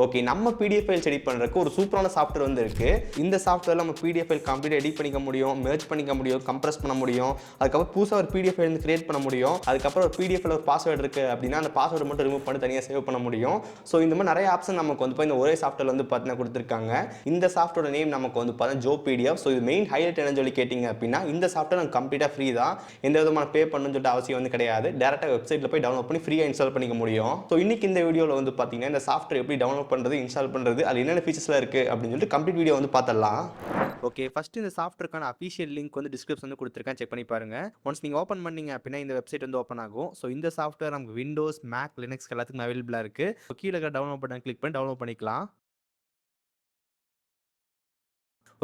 Okay, நம்ம PDF files edit பண்ணுறதுக்கு ஒரு சூப்பரான சாஃப்ட்வேர் வந்து இருக்குது. இந்த சாஃப்ட்வேரில் நம்ம பிடிஎஃப் ஃபைல் கம்ப்ளீட் எடிட் பண்ணிக்க முடியும், மெர்ஜ் பண்ணிக்க முடியும், கம்ப்ரஸ் பண்ண முடியும். அதுக்கப்புறம் புதுசாக ஒரு பிடிஎஃப் ஃபைல் வந்து கிரியேட் பண்ண முடியும். அதுக்கப்புறம் ஒரு பிடிஎஃப்ல ஒரு பாஸ்வேர்டு இருக்குது அப்படின்னா அந்த பாஸ்வேர்டு மட்டும் ரிமூவ் பண்ணி தனியாக சேவ் பண்ண முடியும். ஸோ இந்த மாதிரி நிறைய ஆப்ஷன் நமக்கு வந்து இந்த ஒரே சாஃப்ட்வேர் வந்து பார்த்தீங்கன்னா கொடுத்துருக்காங்க. இந்த சாஃப்ட்வேரோட நேம் நமக்கு வந்து பார்த்தீங்கன்னா ஜோ பிடிஎஃப். ஸோ இது மெயின் ஹைலைட் என்னன்னு சொல்லி கேட்டிங்க அப்படின்னா இந்த சாஃப்ட்வேர் நமக்கு கம்ப்ளீட்டாக ஃப்ரீ தான். எந்த விதமான பே பண்ணணும்னு சொல்லிட்டு அவசியம் வந்து கிடையாது. டேரெக்டாக வெப்சைட்டில் போய் டவுன்லோட் பண்ணி ஃப்ரீயாக இன்ஸ்டால் பண்ணிக்க முடியும். ஸோ இன்னைக்கு இந்த வீடியோவில் வந்து பார்த்தீங்கன்னா இந்த சாஃப்ட்வேர் எப்படி டவுன்லோட் பண்ணுறது, இன்ஸ்டால் பண்ணுறது, அது என்னென்ன ஃபீச்சர்ஸ்லாம் இருக்குது அப்படின்னு சொல்லிட்டு கம்ப்ளீட் வீடியோ வந்து பார்த்துடலாம். ஓகே, ஃபர்ஸ்ட் இந்த சாஃப்ட்வேர்க்கான அஃபிஷியல் லிங்க் வந்து டிஸ்கிரிப்ஷன் வந்து கொடுத்துருக்கேன், செக் பண்ணி பாருங்க. ஒன்ஸ் நீங்கள் ஓப்பன் பண்ணீங்க அப்படின்னா இந்த வெப்சைட் வந்து ஓப்பன் ஆகும். ஸோ இந்த சாஃப்ட்வேர் நமக்கு விண்டோஸ், மேக், லினக்ஸ் எல்லாத்துக்கும் அவைலபிளாக இருக்குது. கீழே இருக்கிற டவுன்லோட் பட்டன் கிளிக் பண்ணி டவுன்லோட் பண்ணிக்கலாம்.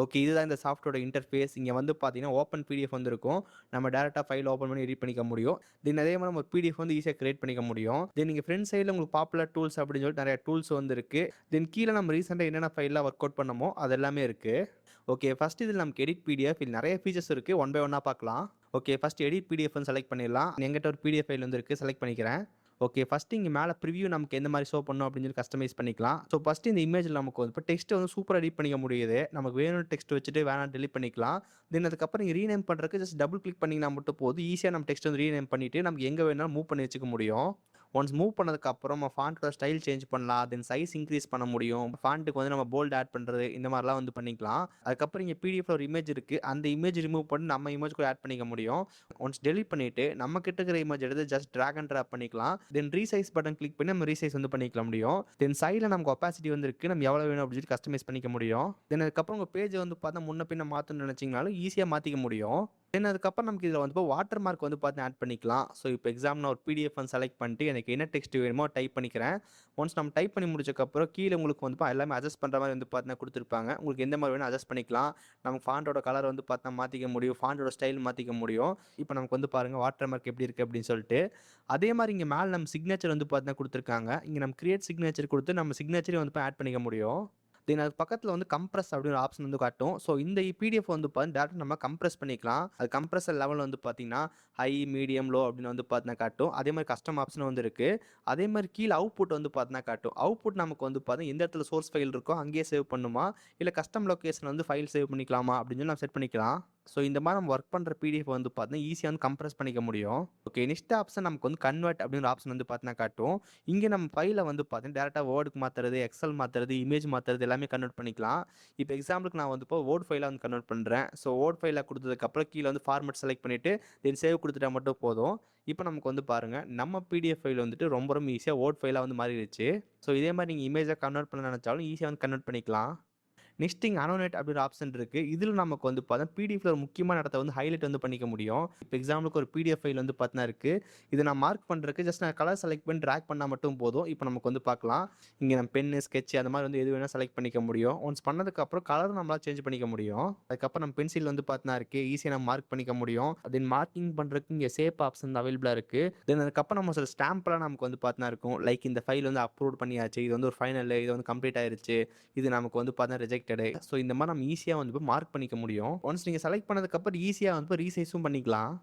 ஓகே, இதுதான் இந்த சாஃப்ட்வேரோட இன்டர்ஃபேஸ். இங்கே வந்து பார்த்தீங்கன்னா ஓப்பன் பிடிஎஃப் வந்து இருக்கும். நம்ம டேரெக்டாக ஃபைல் ஓப்பன் பண்ணி எடிட் பண்ணிக்க முடியும். தென் அதே மாதிரி நம்ம பிடிஎஃப் வந்து ஈஸியாக கிரியேட் பண்ணிக்க முடியும். தென் நீங்கள் ஃப்ரண்ட் சைடில் உங்களுக்கு பாப்புலர் டூல்ஸ் அப்படின்னு சொல்லிட்டு நிறைய டூல்ஸ் வந்து இருக்குது. தென் கீழே நம்ம ரீசெண்டாக என்னென்ன ஃபைல்லாம் ஒர்க் அவுட் பண்ணமோ அது எல்லாமே இருக்குது. ஓகே, ஃபர்ஸ்ட் இதில் நமக்கு எடிட் பிடிஎஃப் இது நிறைய ஃபீச்சர்ஸ் இருக்குது. ஒன் பை ஒன்னாக பார்க்கலாம். ஓகே, ஃபர்ஸ்ட் எடிட் பிடிஎஃப்னு செலக்ட் பண்ணிடலாம். எங்கிட்ட ஒரு பிடிஎஃப் ஃபைல் வந்து இருக்குது, செலக்ட் பண்ணிக்கிறேன். ஓகே, ஃபர்ஸ்ட் இங்கே மேலே ப்ரிவ்யூ நமக்கு எந்த மாதிரி ஷோ பண்ணணும் அப்படின்னு சொல்லி கஸ்டமைஸ் பண்ணிக்கலாம். ஸோ ஃபர்ஸ்ட் இந்த இமேஜில் நமக்கு வந்து இப்போ டெக்ஸ்ட் வந்து சூப்பராக எடிட் பண்ணிக்க முடியுது. நமக்கு வேணும் டெக்ஸ்ட் வச்சுட்டு வேணாம் டெலிட் பண்ணிக்கலாம். தென் அதுக்கப்புறம் நீங்கள் ரீநேம் பண்ணுறதுக்கு ஜஸ்ட் டபுள் கிளிக் பண்ணிங்கன்னா மட்டும் போதும். ஈஸியாக நம்ம டெக்ஸ்ட் வந்து ரீநேம் பண்ணிவிட்டு நமக்கு எங்கே வேணாலும் மூவ் பண்ணி வச்சுக்க முடியும். ஒன்ஸ் மூவ் பண்ணதுக்கப்புறம் நம்ம ஃபாண்ட்டோட ஸ்டைல் சேஞ்ச் பண்ணலாம். தென் சைஸ் இன்க்ரீஸ் பண்ண முடியும். ஃபாண்ட்டுக்கு வந்து நம்ம போல்ட் ஆட் பண்ணுறது இந்த மாதிரிலாம் வந்து பண்ணிக்கலாம். அதுக்கப்புறம் இங்கே பிடிஎஃப்ல ஒரு இமேஜ் இருக்குது. அந்த இமேஜ் ரிமூவ் பண்ணி நம்ம இமேஜ் கூட ஆட் பண்ணிக்க முடியும். ஒன்ஸ் டெலிட் பண்ணிவிட்டு நம்ம கிட்ட இருக்கிற இமேஜ் எடுத்து ஜஸ்ட் ட்ராக் அண்ட் ட்ராப் பண்ணிக்கலாம். தென் ரீசைஸ் பட்டன் கிளிக் பண்ணி நம்ம ரீசைஸ் வந்து பண்ணிக்க முடியும். தென் சைடில் நமக்கு ஒப்பாசிட்டி வந்து இருக்குது. நம்ம எவ்வளோ வேணும் அப்படின்னு சொல்லி கஸ்டமைஸ் பண்ணிக்க முடியும். தென் அதுக்கப்புறம் உங்கள் பேஜ் வந்து பார்த்தா முன்ன பின்ன மாற்றணும்னு நினச்சிங்கனாலும் ஈஸியாக மாற்றிக்க முடியும். தென் அதுக்கப்புறம் நமக்கு இதில் வந்து வாட்டர் மார்க் வந்து பார்த்து ஆட் பண்ணிக்கலாம். ஸோ இப்போ எக்ஸாம் நான் ஒரு பிடிஎஃப் வந்து செலக்ட் பண்ணிட்டு எனக்கு என்ன டெக்ஸ்ட் வேணுமோ டைப் பண்ணிக்கிறேன். ஒன்ஸ் நம்ம டைப் பண்ணி முடிச்சக்கப்புறம் கீழே உங்களுக்கு வந்து எல்லாமே அட்ஜஸ்ட் பண்ணுற மாதிரி வந்து பார்த்தீங்கன்னா கொடுத்துருப்பாங்க. உங்களுக்கு எந்த மாதிரி வேணும் அட்ஜஸ்ட் பண்ணிக்கலாம். நமக்கு ஃபாண்டோட கலர் வந்து பார்த்தா மாற்றிக்க முடியும், ஃபாண்டோட ஸ்டைல் மாற்றிக்க முடியும். இப்போ நமக்கு வந்து பாருங்கள் வாட்டர் மார்க் எப்படி இருக்குது அப்படின்னு சொல்லிட்டு. அதே மாதிரி இங்கே மேலே நம்ம சிக்னேச்சர் வந்து பார்த்தீங்கன்னா கொடுத்துருக்காங்க. இங்கே நம்ம கிரியேட் சிக்னேச்சர் கொடுத்து நம்ம சிக்னேச்சரையும் வந்து ஆட் பண்ணிக்க முடியும். தென் அது பக்கத்தில் வந்து கம்ப்ரஸ் அப்படின்னு ஒரு ஆப்ஷன் வந்து காட்டும். ஸோ இந்த பிடிஎஃப் வந்து பார்த்தீங்கன்னா டேரக்டாக நம்ம கம்ப்ரஸ் பண்ணிக்கலாம். அது கம்ப்ரஸர் லெவல் வந்து பார்த்தீங்கன்னா ஹை, மீடியம், லோ அப்படின்னு வந்து பார்த்தீங்கன்னா காட்டும். அதே மாதிரி கஸ்டம் ஆப்ஷன் வந்து இருக்குது. அதே மாதிரி கீழே அவுட்புட் வந்து பார்த்தீங்கன்னா காட்டும். அவுட்புட் நமக்கு வந்து பார்த்தீங்கன்னா எந்த இடத்துல சோர்ஸ் ஃபைல் இருக்கோ அங்கேயே சேவ் பண்ணுமா, இல்லை கஸ்டம் லொக்கேஷன் வந்து ஃபைல் சேவ் பண்ணிக்கலாமா அப்படின்னு சொல்லி நம்ம செட் பண்ணிக்கலாம். ஸோ இந்த மாதிரி நம்ம ஒர்க் பண்ணுற பிடிஎஃப் வந்து பார்த்தீங்கன்னா ஈஸியாக வந்து கம்ப்ரஸ் பண்ணிக்க முடியும். ஓகே, நெக்ஸ்ட் ஆப்ஷன் நமக்கு வந்து கன்வெர்ட் அப்படிங்கிற ஆப்ஷன் வந்து பார்த்தீங்கன்னா காட்டும். இங்கே நம்ம ஃபைலை வந்து பார்த்தீங்கன்னா டேரெக்டாக வேர்டுக்கு மாற்றுறது, எக்ஸல் மாற்றுறது, இமேஜ் மாற்றுறது எல்லாமே கன்வெர்ட் பண்ணிக்கலாம். இப்போ எக்ஸாம்பிளுக்கு நான் வந்து இப்போ வேர்ட் ஃபைலாக வந்து கன்வெர்ட் பண்ணுறேன். ஸோ வேர்ட் ஃபைலாக கொடுத்ததுக்கப்புறம் கீழே வந்து ஃபார்மேட் செலக்ட் பண்ணிவிட்டு தென் சேவ் கொடுத்துட்டா மட்டும் போதும். இப்போ நமக்கு வந்து பாருங்கள் நம்ம பிடிஎஃப் ஃபைல் வந்துட்டு ரொம்ப ரொம்ப ஈஸியாக வேர்ட் ஃபைலாக வந்து மாறிடுச்சு. ஸோ இதே மாதிரி நீங்கள் இமேஜாக கன்வெர்ட் பண்ண நினச்சாலும் ஈஸியாக வந்து கன்வெர்ட் பண்ணிக்கலாம். நெக்ஸ்ட் இங்கே அனோனேட் அப்படின்ற ஆப்ஷன் இருக்குது. இதில் நமக்கு வந்து பார்த்தா பிடிஎஃப்ல ஒரு முக்கியமான இடத்த வந்து ஹைலைட் வந்து பண்ணிக்க முடியும். இப்போ எக்ஸாம்பிளுக்கு ஒரு பிடிஎஃப் ஃபைல் வந்து பார்த்தீங்கன்னா இருக்குது. இதை நான் மார்க் பண்ணுறதுக்கு ஜஸ்ட் நான் கலர் செலக்ட் பண்ணி ட்ராக் பண்ணால் மட்டும் போதும். இப்போ நமக்கு வந்து பார்க்கலாம். இங்கே நம்ம பென்னு, ஸ்கெட்ச் அந்த மாதிரி வந்து எது வேணால் செலக்ட் பண்ணிக்க முடியும். ஒன்ஸ் பண்ணதுக்கப்புறம் கலர் நம்மளால் சேஞ்ச் பண்ணிக்க முடியும். அதுக்கப்புறம் நம்ம பென்சில் வந்து பார்த்தீங்கன்னா இருக்குது. ஈஸியாக நம்ம மார்க் பண்ணிக்க முடியும். தென் மார்க்கிங் பண்ணுறதுக்கு இங்கே சேப் ஆப்ஷன் அவைலபிளாக இருக்குது. தென் அதுக்கப்புறம் நம்ம சில ஸ்டாம்ப்லாம் நமக்கு வந்து பார்த்தீங்கன்னா இருக்கும். லைக் இந்த ஃபைல் வந்து அப்லோட் பண்ணியாச்சு, இது வந்து ஒரு ஃபைனல், இது வந்து கம்ப்ளீட் ஆயிருச்சு, இது நமக்கு வந்து பார்த்தீங்கன்னா ரிஜெக்டட். ஸோ இந்த மாதிரி நம்ம ஈஸியாக வந்து மார்க் பண்ணிக்க முடியும். ஒன்ஸ் நீங்கள் செலக்ட் பண்ணதுக்கப்புறம் ஈஸியாக வந்து ரீசைஸும் பண்ணிக்கலாம்.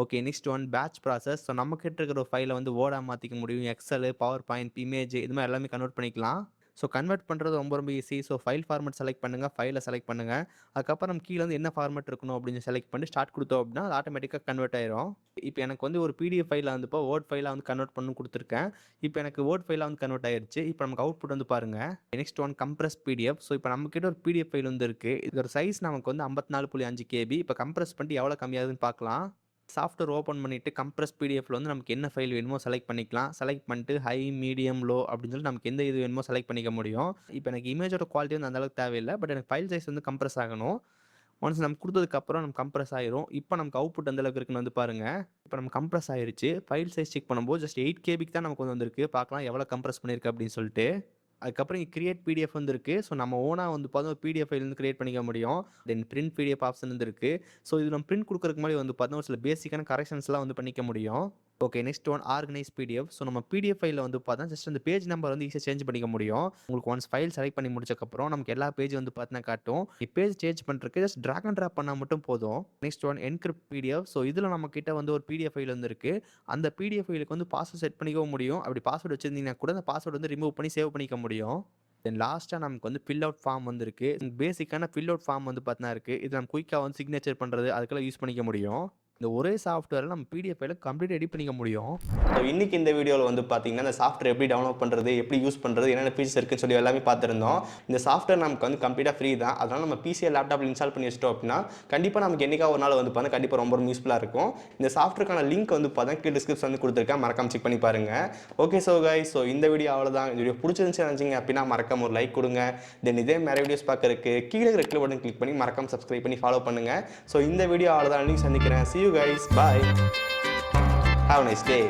Okay, next one batch process. So நம்ம கிட்ட இருக்கிற ஒரு ஃபைலை வந்து வேர்டாக மாற்றிக்க முடியும். எக்ஸல், பவர் பாயிண்ட், இமேஜ் இது மாதிரி எல்லாமே கன்வெர்ட் பண்ணிக்கலாம். ஸோ கன்வெர்ட் பண்ணுறது ரொம்ப ரொம்ப easy. So file format select பண்ணுங்கள், ஃபைலை செலக்ட் பண்ணுங்கள். அதுக்கப்புறம் நம்ம கீழே வந்து என்ன ஃபார்மேட் இருக்கணும் அப்படின்னு செலக்ட் பண்ணி ஸ்டார்ட் கொடுத்தோம் அப்படின்னா அது ஆட்டோமேட்டிக்காக கன்வெர்ட் ஆயிரும். இப்போ எனக்கு வந்து ஒரு பிடிஎஃப் ஃபைலில் வந்து இப்போ வேர்ட் ஃபைலாக வந்து கன்வெர்ட் பண்ணி கொடுத்துருக்கேன். இப்போ எனக்கு வேர்ட் ஃபைலாக வந்து கன்வெர்ட் ஆயிருச்சு. இப்போ நமக்கு அவுட்புட் வந்து பாருங்கள். Next one compress PDF. So இப்போ நம்மக்கிட்ட ஒரு பிடிஎஃப் ஃபைல் வந்து இருக்குது. இதோட சைஸ் நமக்கு வந்து 54.5 KB. இப்போ கம்ப்ரஸ் பண்ணிட்டு எவ்வளோ கம்மியாகுதுன்னு பார்க்கலாம். சாஃப்ட்வேர் ஓப்பன் பண்ணிவிட்டு கம்ப்ரஸ் பிடிஎஃப்ல வந்து நமக்கு என்ன ஃபைல் வேணுமோ செலக்ட் பண்ணிக்கலாம். செலக்ட் பண்ணிட்டு ஹை, மீடியம், லோ அப்படின்னு சொல்லி நமக்கு எந்த இது வேணுமோ செலக்ட் பண்ணிக்க முடியும். இப்போ எனக்கு இமேஜோட குவாலிட்டி வந்து அந்தளவுக்கு தேவையில்லை. பட் எனக்கு ஃபைல் சைஸ் வந்து கம்ப்ரஸ் ஆகணும். ஒன்ஸ் நம்ம கொடுத்ததுக்கப்புறம் நம்ம கம்ப்ரஸ் ஆயிரும். இப்போ நமக்கு அவுட்புட் அந்த அளவுக்கு இருக்குன்னு வந்து பாருங்கள். இப்போ நம்ம கம்ப்ரஸ் ஆயிருச்சு. ஃபைல் சைஸ் செக் பண்ணும்போது ஜஸ்ட் 8 KBக்கு தான் நமக்கு வந்து வந்திருக்கு. பார்க்கலாம் எவ்வளோ கம்ப்ரஸ் பண்ணியிருக்கு அப்படின்னு சொல்லிட்டு. அதுக்கப்புறம் இங்கே கிரியேட் பிடிஎஃப் வந்து இருக்குது. ஸோ நம்ம ஓனாக வந்து பார்த்தா ஒரு பிடிஎஃப் ஃபைல் வந்து கிரியேட் பண்ணிக்க முடியும். தென் பிரிண்ட் பிடிஎஃப் ஆப்ஷன் வந்து இருக்குது. ஸோ இது நம்ம பிரிண்ட் கொடுக்குறதுக்கு முன்னாடி வந்து பார்த்தா ஒரு சில பேசிக்கான கரெக்ஷன்ஸ்லாம் வந்து பண்ணிக்க முடியும். Okay, next one organise PDF. So நம்ம பிடிஎஃப் ஃபைலில் வந்து பார்த்தா ஜஸ்ட் அந்த பேஜ் நம்பர் வந்து ஈஸியாக சேஞ்ச் பண்ணிக்க முடியும். உங்களுக்கு ஒன்ஸ் ஃபைல் செலக்ட் பண்ணி முடிச்சக்கப்புறம் நமக்கு எல்லா பேஜ் வந்து பார்த்தீங்கன்னா காட்டும். பேஜ் சேஞ்ச் பண்ணுறதுக்கு ஜஸ்ட் ட்ராக் அண்ட் ட்ராப் பண்ணால் மட்டும் போதும். Next one encrypt PDF. So இதில் நம்ம கிட்ட வந்து ஒரு பிடிஎஃப் ஃபைல் வந்து இருக்குது. அந்த பிடிஎஃப் ஃபைலுக்கு வந்து பாஸ்வேர்ட் செட் பண்ணிக்கவும் முடியும். அப்படி பாஸ்வேர்டு வச்சிருந்தீங்கன்னா கூட அந்த பாஸ்வேர்டு வந்து ரிமூவ் பண்ணி சேவ் பண்ணிக்க முடியும். தென் லாஸ்ட்டா நமக்கு வந்து ஃபில் அவுட் ஃபார்ம் வந்து இருக்கு. பேசிக்கான ஃபில் அவுட் ஃபார்ம் வந்து பார்த்தீங்கன்னா இருக்கு. இது நம்ம குயிக்கா வந்து சிக்னேச்சர் பண்றது அதுக்கெல்லாம் யூஸ் பண்ணிக்க முடியும். இந்த ஒரே சாஃப்ட்வேர்ல நம்ம பிடிஎஃப் ஃபைல கம்ப்ளீட்டா எடிட் பண்ணிக்க முடியும். ஸோ இன்னைக்கு இந்த வீடியோல வந்து பார்த்தீங்கன்னா, இந்த சாஃப்ட்வேர் எப்படி டவுன்லோட் பண்றது, எப்படி யூஸ் பண்றது, என்னென்ன ஃபீச்சர்ஸ் இருக்குன்னு சொல்லி எல்லாமே பார்த்திருந்தோம். இந்த சாஃப்ட்வேர் நமக்கு வந்து கம்ப்ளீட்டா ஃப்ரீ தான். அதனால நம்ம பிசி லேப்டாப்ல இன்ஸ்டால் பண்ணி வச்சிட்டோம் அப்படின்னா, கண்டிப்பா நமக்கு என்னைக்காவது ஒரு நாள் வந்து பார்த்தா கண்டிப்பா ரொம்ப யூஸ்ஃபுல்லா இருக்கும். இந்த சாஃப்ட்வேர்க்கான லிங்க் வந்து பார்த்தா கீழ டிஸ்கிரிப்ஷன்ல வந்து குடுத்திருக்கேன். மறக்காம செக் பண்ணி பாருங்க. ஓகே சோ கைஸ், ஸோ இந்த வீடியோ அவ்வளவுதான். இந்த வீடியோ பிடிச்சிருந்துச்சு நினைச்சீங்க அப்படின்னா மறக்காம ஒரு லைக் கொடுங்க. தென் இதே நிறைய வீடியோஸ் பார்க்கறதுக்கு கீழ இருக்கிற ரெட் பட்டன் கிளிக் பண்ணி மறக்காம சப்ஸ்கிரைப் பண்ணி ஃபாலோ பண்ணுங்க. ஸோ இந்த வீடியோ அவ்வளவுதான். சந்திக்கிறேன். See you guys. Bye. Have a nice day.